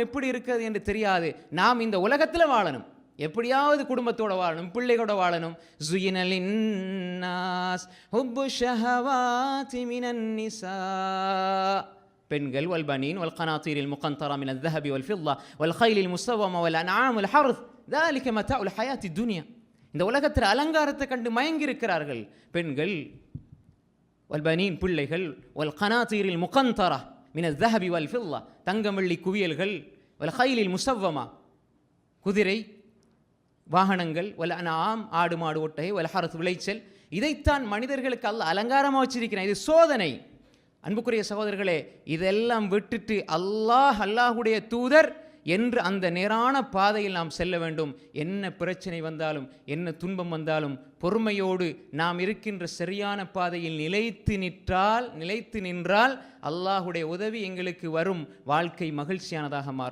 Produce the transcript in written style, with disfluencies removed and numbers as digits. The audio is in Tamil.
எப்படி இருக்கிறது என்று தெரியாது. நாம் இந்த உலகத்தில் வாழணும், எப்படியாவது குடும்பத்தோட வாழணும், பிள்ளைகளோட வாழணும். ஜுயினலின்னாஸ் ஹுப்பு ஷஹவாதி மினன் நிசா, பெண்கள் வல்பனீன் வல்கனாத்தீரில் முகந்தரா மின الذهب والفضة والخيل المسومة والأنعام والحرث ذلك متاع الحياة الدنيا. இந்த உலகத்தில் அலங்காரத்தை கண்டு மயங்கி இருக்கிறார்கள் பெண்கள், வல்பனீன் பிள்ளைகள், வல்கனாத்தீரில் முகந்தரா மின الذهب والفضة தங்கம் வெள்ளி குவியல்கள், والخيل المسومة குதிரை வாகனங்கள், வல் அன்ஆம் ஆடு மாடு ஒட்டகை, வல் ஹர்த் விளைச்சல், இதைத்தான் மனிதர்களுக்கு அல்லாஹ் அலங்காரமாக வச்சிருக்கிறான். இது சோதனை. அன்புக்குரிய சகோதரர்களே, இதெல்லாம் விட்டுட்டு அல்லாஹுடைய தூதர் என்று அந்த நேரான பாதையில் நாம் செல்ல வேண்டும். என்ன பிரச்சனை வந்தாலும், என்ன துன்பம் வந்தாலும் பொறுமையோடு நாம் இருக்கின்ற சரியான பாதையில் நிலைத்து நின்றால் அல்லாஹுடைய உதவி எங்களுக்கு வரும். வாழ்க்கை மகிழ்ச்சியானதாக மாறும்.